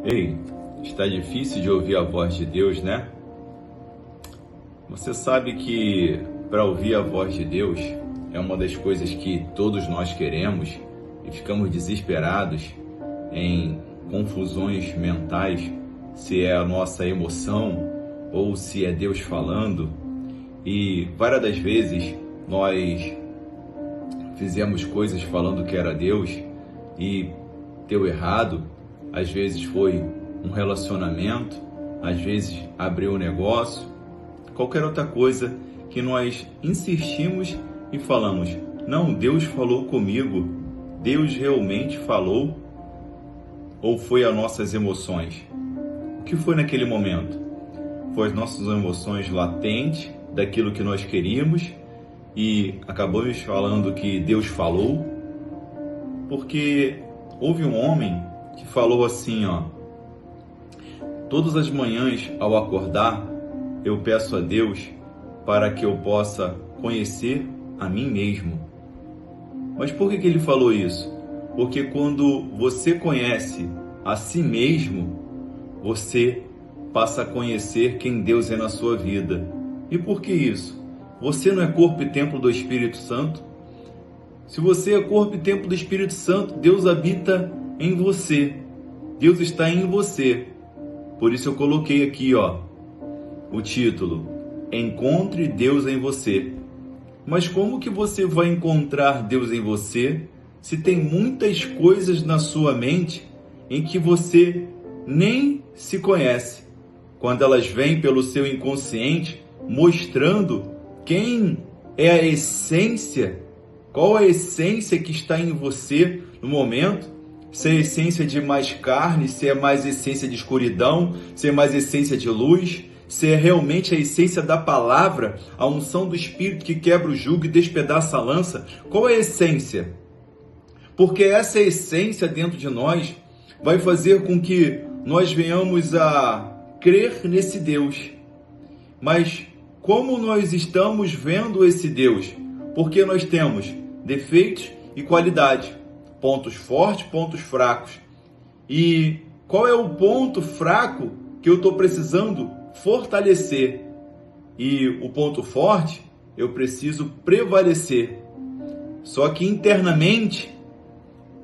Ei, está difícil de ouvir a voz de Deus, né? Você sabe que para ouvir a voz de Deus é uma das coisas que todos nós queremos e ficamos desesperados em confusões mentais, se é a nossa emoção ou se é Deus falando. E várias das vezes nós fizemos coisas falando que era Deus e deu errado. Às vezes foi um relacionamento, às vezes abriu um negócio, qualquer outra coisa que nós insistimos e falamos: não, Deus falou comigo, Deus realmente falou, ou foi as nossas emoções? O que foi naquele momento? Foi as nossas emoções latentes daquilo que nós queríamos e acabamos falando que Deus falou? Porque houve um homem que falou assim, todas as manhãs ao acordar, eu peço a Deus para que eu possa conhecer a mim mesmo. Mas por que ele falou isso? Porque quando você conhece a si mesmo, você passa a conhecer quem Deus é na sua vida. E por que isso? Você não é corpo e templo do Espírito Santo? Se você é corpo e templo do Espírito Santo, Deus habita em você. Deus está em você. Por isso eu coloquei aqui, o título: Encontre Deus em você. Mas como que você vai encontrar Deus em você se tem muitas coisas na sua mente em que você nem se conhece? Quando elas vêm pelo seu inconsciente, mostrando quem é a essência, qual a essência que está em você no momento, se é essência de mais carne, se é mais essência de escuridão, se é mais essência de luz, se é realmente a essência da palavra, a unção do Espírito que quebra o jugo e despedaça a lança. Qual é a essência? Porque essa essência dentro de nós vai fazer com que nós venhamos a crer nesse Deus. Mas como nós estamos vendo esse Deus? Porque nós temos defeitos e qualidade, pontos fortes, pontos fracos. E qual é o ponto fraco que eu estou precisando fortalecer? E o ponto forte, eu preciso prevalecer. Só que internamente,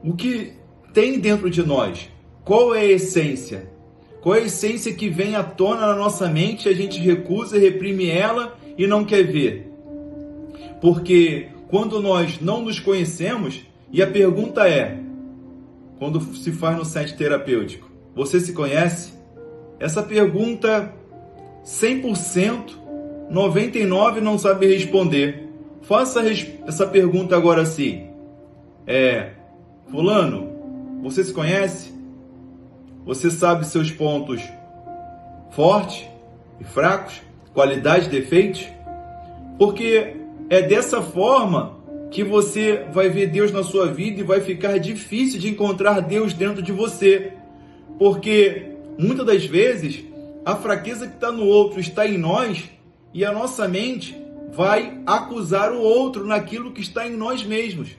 o que tem dentro de nós? Qual é a essência? Qual é a essência que vem à tona na nossa mente, a gente recusa, reprime ela e não quer ver? Porque quando nós não nos conhecemos, e a pergunta é, quando se faz no set terapêutico, você se conhece? Essa pergunta, 100%, 99% não sabe responder. Faça essa pergunta agora assim. Fulano, você se conhece? Você sabe seus pontos fortes e fracos, qualidades e defeitos? Porque é dessa forma que você vai ver Deus na sua vida e vai ficar difícil de encontrar Deus dentro de você. Porque muitas das vezes a fraqueza que está no outro está em nós e a nossa mente vai acusar o outro naquilo que está em nós mesmos.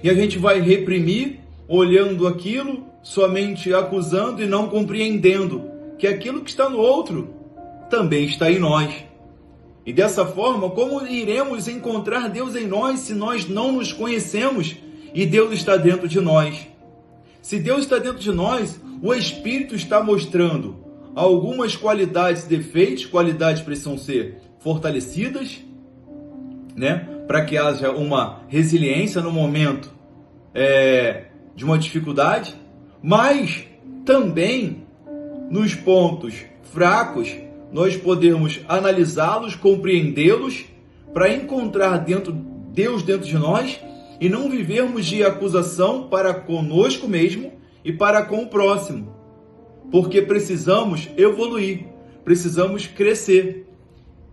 E a gente vai reprimir, olhando aquilo, somente acusando e não compreendendo que aquilo que está no outro também está em nós. E dessa forma, como iremos encontrar Deus em nós se nós não nos conhecemos e Deus está dentro de nós? Se Deus está dentro de nós, o Espírito está mostrando algumas qualidades e defeitos. Qualidades precisam ser fortalecidas, para que haja uma resiliência no momento de uma dificuldade, mas também nos pontos fracos nós podemos analisá-los, compreendê-los, para encontrar Deus dentro de nós e não vivermos de acusação para conosco mesmo e para com o próximo. Porque precisamos evoluir, precisamos crescer.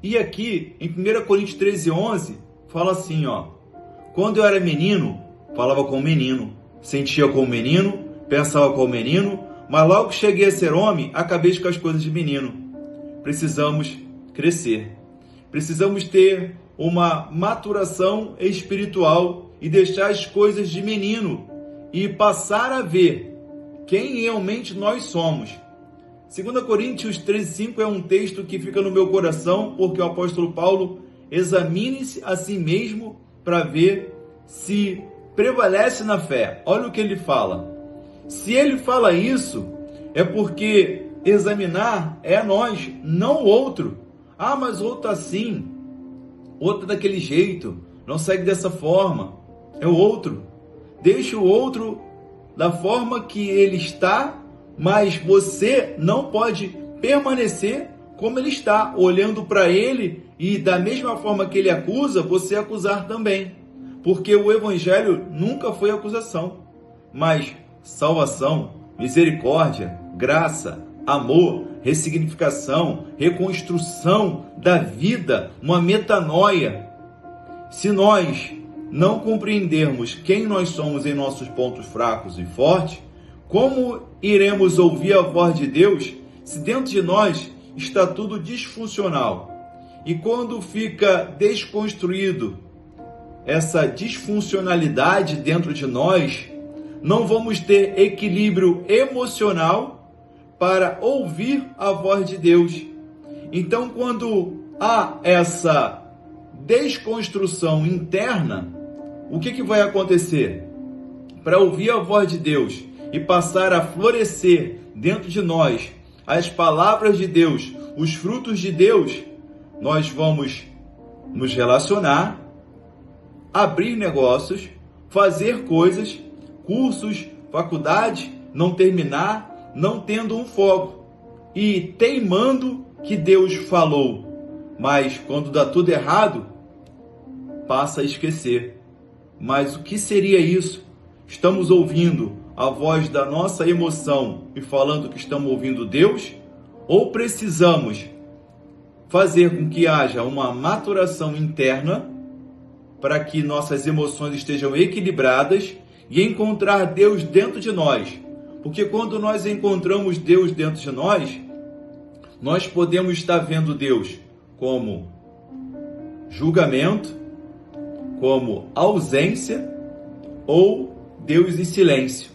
E aqui, em 1 Coríntios 13:11, fala assim, quando eu era menino, falava como menino, sentia como menino, pensava como menino, mas logo que cheguei a ser homem, acabei com as coisas de menino. Precisamos crescer. Precisamos ter uma maturação espiritual e deixar as coisas de menino e passar a ver quem realmente nós somos. 2 Coríntios 13:5 é um texto que fica no meu coração, porque o apóstolo Paulo examine-se a si mesmo para ver se prevalece na fé. Olha o que ele fala. Se ele fala isso, é porque examinar é nós, não o outro. Ah, mas o outro assim, outro daquele jeito, não segue dessa forma. É o outro. Deixa o outro da forma que ele está, mas você não pode permanecer como ele está, olhando para ele e da mesma forma que ele acusa, você acusar também. Porque o evangelho nunca foi acusação, mas salvação, misericórdia, graça, amor, ressignificação, reconstrução da vida, uma metanoia. Se nós não compreendermos quem nós somos em nossos pontos fracos e fortes, como iremos ouvir a voz de Deus se dentro de nós está tudo disfuncional? E quando fica desconstruído essa disfuncionalidade dentro de nós, não vamos ter equilíbrio emocional para ouvir a voz de Deus. Então, quando há essa desconstrução interna, o que vai acontecer? Para ouvir a voz de Deus e passar a florescer dentro de nós as palavras de Deus, os frutos de Deus, nós vamos nos relacionar, abrir negócios, fazer coisas, cursos, faculdade, não terminar, não tendo um foco e teimando que Deus falou, mas quando dá tudo errado, passa a esquecer. Mas o que seria isso? Estamos ouvindo a voz da nossa emoção e falando que estamos ouvindo Deus? Ou precisamos fazer com que haja uma maturação interna para que nossas emoções estejam equilibradas e encontrar Deus dentro de nós? Porque quando nós encontramos Deus dentro de nós, nós podemos estar vendo Deus como julgamento, como ausência ou Deus em silêncio.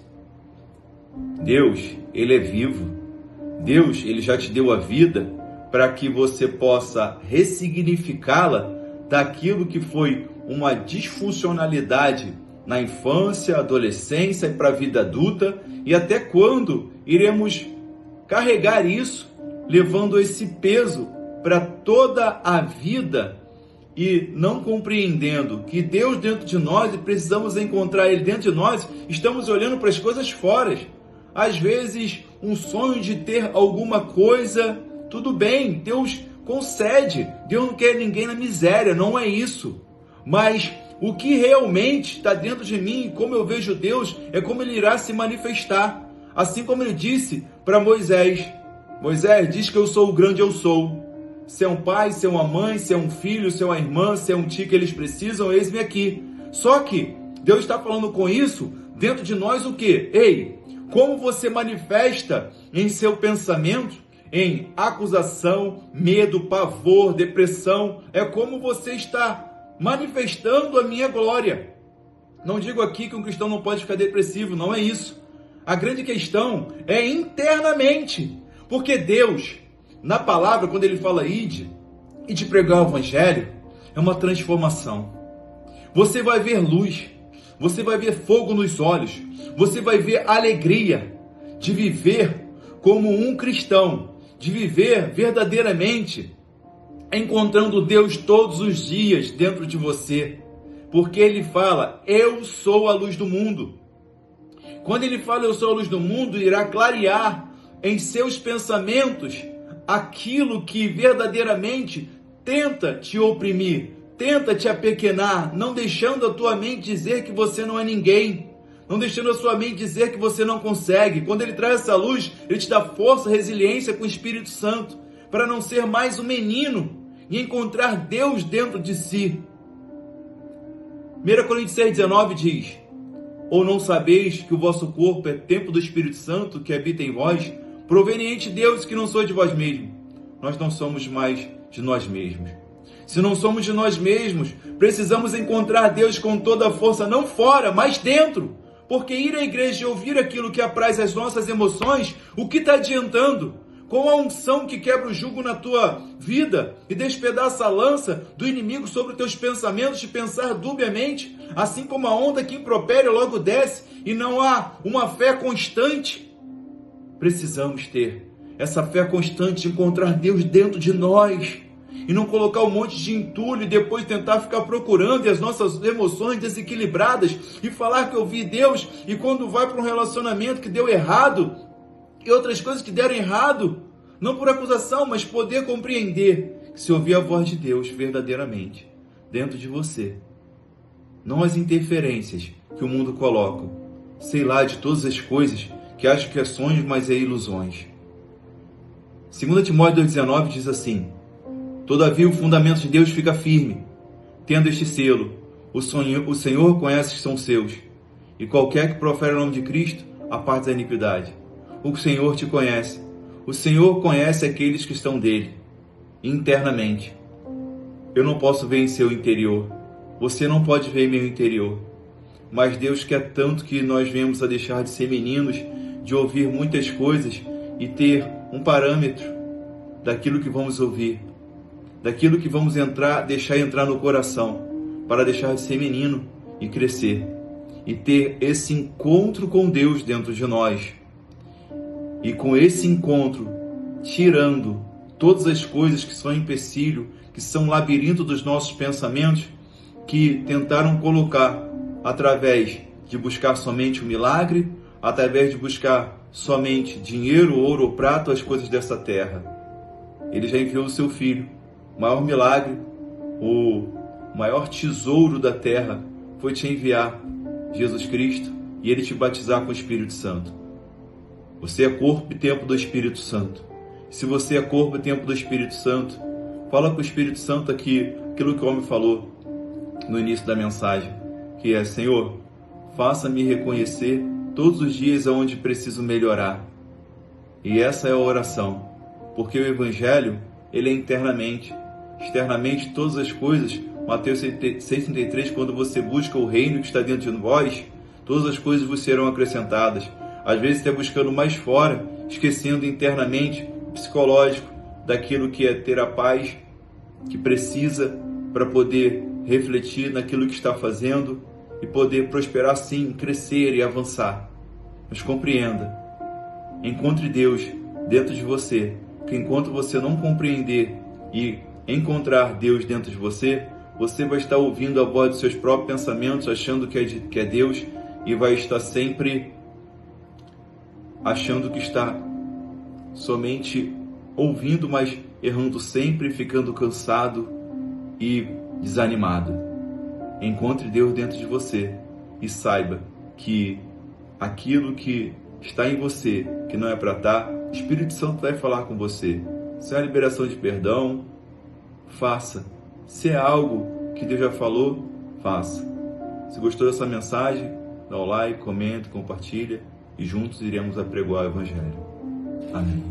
Deus, Ele é vivo. Deus, Ele já te deu a vida para que você possa ressignificá-la daquilo que foi uma disfuncionalidade na infância, adolescência e para a vida adulta, e até quando iremos carregar isso, levando esse peso para toda a vida e não compreendendo que Deus dentro de nós e precisamos encontrar Ele dentro de nós, estamos olhando para as coisas fora. Às vezes, um sonho de ter alguma coisa, tudo bem, Deus concede, Deus não quer ninguém na miséria, não é isso. Mas o que realmente está dentro de mim, como eu vejo Deus, é como Ele irá se manifestar. Assim como Ele disse para Moisés: Moisés, diz que eu sou o grande eu sou. Se é um pai, se é uma mãe, se é um filho, se é uma irmã, se é um tio que eles precisam, eis-me aqui. Só que Deus está falando com isso dentro de nós o quê? Ei, como você manifesta em seu pensamento, em acusação, medo, pavor, depressão, é como você está manifestando a minha glória. Não digo aqui que um cristão não pode ficar depressivo, não é isso. A grande questão é internamente, porque Deus, na palavra, quando Ele fala ide e de pregar o evangelho, é uma transformação. Você vai ver luz, você vai ver fogo nos olhos, você vai ver alegria de viver como um cristão, de viver verdadeiramente encontrando Deus todos os dias dentro de você, porque Ele fala, eu sou a luz do mundo. Quando Ele fala, eu sou a luz do mundo, irá clarear em seus pensamentos aquilo que verdadeiramente tenta te oprimir, tenta te apequenar, não deixando a tua mente dizer que você não é ninguém, não deixando a sua mente dizer que você não consegue. Quando Ele traz essa luz, Ele te dá força, resiliência com o Espírito Santo, para não ser mais um menino e encontrar Deus dentro de si. 1 Coríntios 6,19 diz, ou não sabeis que o vosso corpo é templo do Espírito Santo que habita em vós, proveniente de Deus, que não sois de vós mesmos. Nós não somos mais de nós mesmos. Se não somos de nós mesmos, precisamos encontrar Deus com toda a força, não fora, mas dentro. Porque ir à igreja e ouvir aquilo que apraz as nossas emoções, o que está adiantando? Com a unção que quebra o jugo na tua vida e despedaça a lança do inimigo sobre os teus pensamentos de pensar dubiamente, assim como a onda que impropere logo desce e não há uma fé constante. Precisamos ter essa fé constante de encontrar Deus dentro de nós e não colocar um monte de entulho e depois tentar ficar procurando e as nossas emoções desequilibradas e falar que eu vi Deus e quando vai para um relacionamento que deu errado e outras coisas que deram errado, não por acusação, mas poder compreender que se ouvir a voz de Deus verdadeiramente dentro de você, não as interferências que o mundo coloca, sei lá, de todas as coisas que acham que é sonhos, mas é ilusões. 2 Timóteo 2,19 diz assim: todavia o fundamento de Deus fica firme, tendo este selo, o Senhor conhece que são seus, e qualquer que profere o nome de Cristo, aparte da iniquidade. O Senhor te conhece, o Senhor conhece aqueles que estão dele, internamente. Eu não posso ver em seu interior, você não pode ver em meu interior, mas Deus quer tanto que nós venhamos a deixar de ser meninos, de ouvir muitas coisas e ter um parâmetro daquilo que vamos ouvir, daquilo que vamos deixar entrar no coração, para deixar de ser menino e crescer, e ter esse encontro com Deus dentro de nós. E com esse encontro, tirando todas as coisas que são empecilho, que são labirinto dos nossos pensamentos, que tentaram colocar através de buscar somente o milagre, através de buscar somente dinheiro, ouro ou prata, as coisas dessa terra. Ele já enviou o seu Filho. O maior milagre, o maior tesouro da terra foi te enviar Jesus Cristo e Ele te batizar com o Espírito Santo. Você é corpo e templo do Espírito Santo. Se você é corpo e templo do Espírito Santo, fala com o Espírito Santo aqui, aquilo que o homem falou no início da mensagem, que é: Senhor, faça-me reconhecer todos os dias aonde preciso melhorar. E essa é a oração, porque o Evangelho, ele é internamente, externamente todas as coisas. Mateus 6,33, quando você busca o reino que está dentro de vós, todas as coisas vos serão acrescentadas. Às vezes está buscando mais fora, esquecendo internamente, psicológico, daquilo que é ter a paz que precisa para poder refletir naquilo que está fazendo e poder prosperar sim, crescer e avançar. Mas compreenda, encontre Deus dentro de você, que enquanto você não compreender e encontrar Deus dentro de você, você vai estar ouvindo a voz dos seus próprios pensamentos, achando que é Deus, e vai estar sempre achando que está somente ouvindo, mas errando sempre, ficando cansado e desanimado. Encontre Deus dentro de você e saiba que aquilo que está em você, que não é para estar, o Espírito Santo vai falar com você. Se é a liberação de perdão, faça. Se é algo que Deus já falou, faça. Se gostou dessa mensagem, dá o like, comenta, compartilha e juntos iremos apregoar o Evangelho. Amém.